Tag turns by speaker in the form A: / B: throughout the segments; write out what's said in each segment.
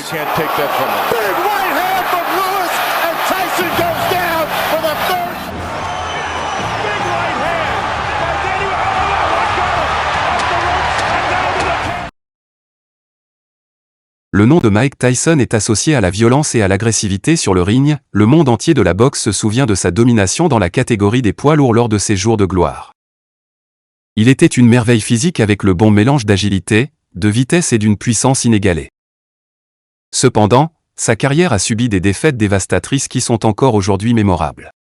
A: Lewis can't take that from him. Big right hand from Lewis, and Tyson goes down for the third. Big right hand by Daniel Alvarado.
B: Le nom de Mike Tyson est associé à la violence et à l'agressivité sur le ring. Le monde entier de la boxe se souvient de sa domination dans la catégorie des poids lourds lors de ses jours de gloire. Il était une merveille physique avec le bon mélange d'agilité, de vitesse et d'une puissance inégalée. Cependant, sa carrière a subi des défaites dévastatrices qui sont encore aujourd'hui mémorables.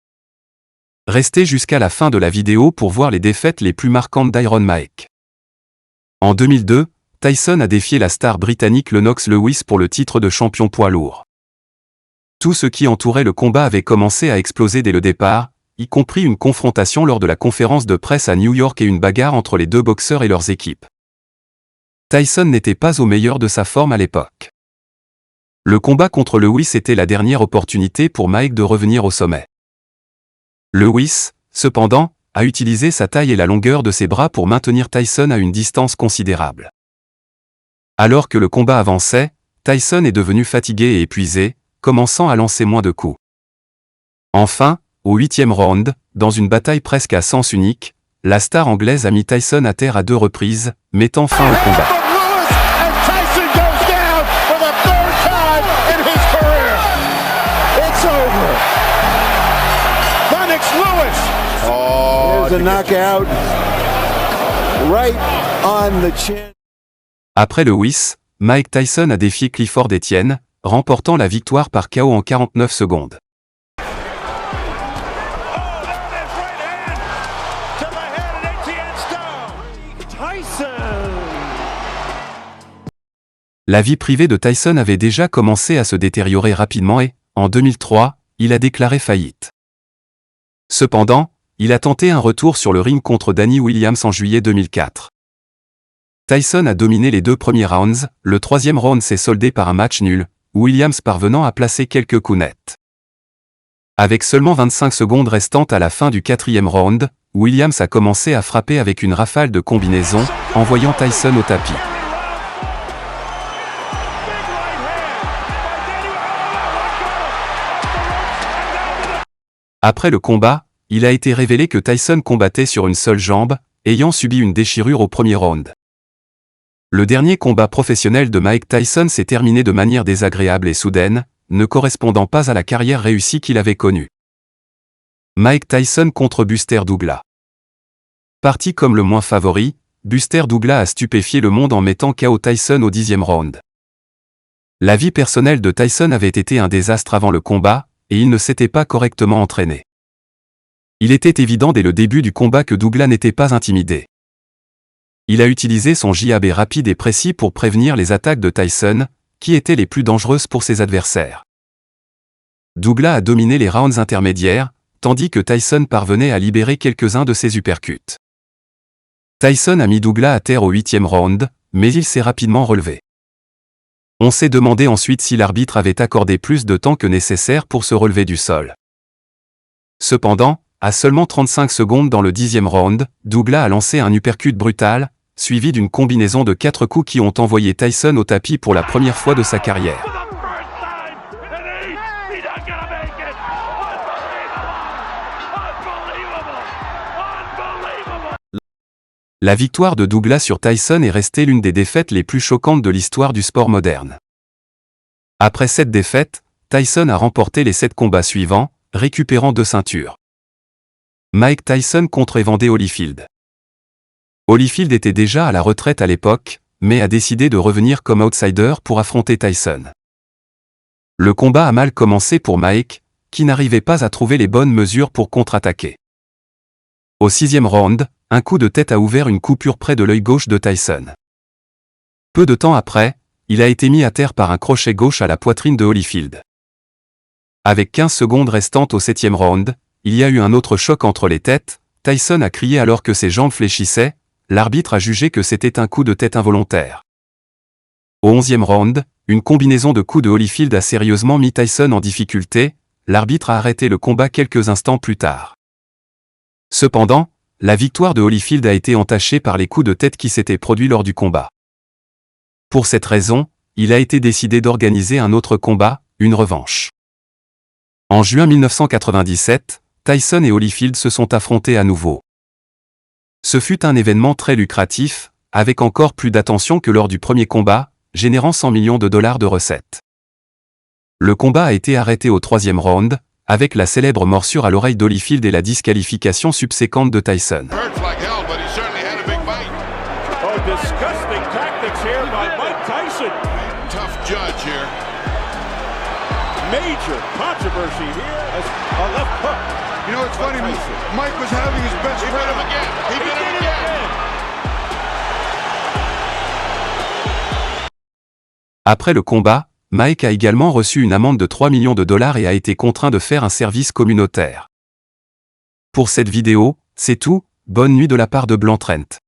B: Restez jusqu'à la fin de la vidéo pour voir les défaites les plus marquantes d'Iron Mike. En 2002, Tyson a défié la star britannique Lennox Lewis pour le titre de champion poids lourd. Tout ce qui entourait le combat avait commencé à exploser dès le départ, y compris une confrontation lors de la conférence de presse à New York et une bagarre entre les deux boxeurs et leurs équipes. Tyson n'était pas au meilleur de sa forme à l'époque. Le combat contre Lewis était la dernière opportunité pour Mike de revenir au sommet. Lewis, cependant, a utilisé sa taille et la longueur de ses bras pour maintenir Tyson à une distance considérable. Alors que le combat avançait, Tyson est devenu fatigué et épuisé, commençant à lancer moins de coups. Enfin, au 8e round, dans une bataille presque à sens unique, la star anglaise a mis Tyson à terre à 2 reprises, mettant fin au combat. Après Lewis, Mike Tyson a défié Clifford Etienne, remportant la victoire par KO en 49 secondes. La vie privée de Tyson avait déjà commencé à se détériorer rapidement et, en 2003, il a déclaré faillite. Cependant, il a tenté un retour sur le ring contre Danny Williams en juillet 2004. Tyson a dominé les 2 premiers rounds, le 3e round s'est soldé par un match nul, Williams parvenant à placer quelques coups nets. Avec seulement 25 secondes restantes à la fin du 4e round, Williams a commencé à frapper avec une rafale de combinaisons, envoyant Tyson au tapis. Après le combat, il a été révélé que Tyson combattait sur une seule jambe, ayant subi une déchirure au premier round. Le dernier combat professionnel de Mike Tyson s'est terminé de manière désagréable et soudaine, ne correspondant pas à la carrière réussie qu'il avait connue. Mike Tyson contre Buster Douglas. Parti comme le moins favori, Buster Douglas a stupéfié le monde en mettant KO Tyson au 10e round. La vie personnelle de Tyson avait été un désastre avant le combat, et il ne s'était pas correctement entraîné. Il était évident dès le début du combat que Douglas n'était pas intimidé. Il a utilisé son jab rapide et précis pour prévenir les attaques de Tyson, qui étaient les plus dangereuses pour ses adversaires. Douglas a dominé les rounds intermédiaires, tandis que Tyson parvenait à libérer quelques-uns de ses uppercuts. Tyson a mis Douglas à terre au 8e round, mais il s'est rapidement relevé. On s'est demandé ensuite si l'arbitre avait accordé plus de temps que nécessaire pour se relever du sol. Cependant, à seulement 35 secondes dans le 10e round, Douglas a lancé un uppercut brutal, suivi d'une combinaison de 4 coups qui ont envoyé Tyson au tapis pour la première fois de sa carrière. La victoire de Douglas sur Tyson est restée l'une des défaites les plus choquantes de l'histoire du sport moderne. Après cette défaite, Tyson a remporté les 7 combats suivants, récupérant 2 ceintures. Mike Tyson contre Evander Holyfield. Holyfield était déjà à la retraite à l'époque, mais a décidé de revenir comme outsider pour affronter Tyson. Le combat a mal commencé pour Mike, qui n'arrivait pas à trouver les bonnes mesures pour contre-attaquer. Au 6e round, un coup de tête a ouvert une coupure près de l'œil gauche de Tyson. Peu de temps après, il a été mis à terre par un crochet gauche à la poitrine de Holyfield. Avec 15 secondes restantes au 7e round, il y a eu un autre choc entre les têtes, Tyson a crié alors que ses jambes fléchissaient, l'arbitre a jugé que c'était un coup de tête involontaire. Au 11e round, une combinaison de coups de Holyfield a sérieusement mis Tyson en difficulté, l'arbitre a arrêté le combat quelques instants plus tard. Cependant, la victoire de Holyfield a été entachée par les coups de tête qui s'étaient produits lors du combat. Pour cette raison, il a été décidé d'organiser un autre combat, une revanche. En juin 1997, Tyson et Holyfield se sont affrontés à nouveau. Ce fut un événement très lucratif, avec encore plus d'attention que lors du premier combat, générant 100 millions de dollars de recettes. Le combat a été arrêté au 3e round, avec la célèbre morsure à l'oreille d'Holyfield et la disqualification subséquente de Tyson.
A: Disgusting tactics here by Mike Tyson.
C: Tough judge here.
A: Major controversy here. A left hook.
C: You know, it's funny, Mike was having his best
A: He
C: friend.
A: did him again. He did it again.
B: Après le combat, Mike a également reçu une amende de 3 millions de dollars et a été contraint de faire un service communautaire. Pour cette vidéo, c'est tout, bonne nuit de la part de Blanc Trent.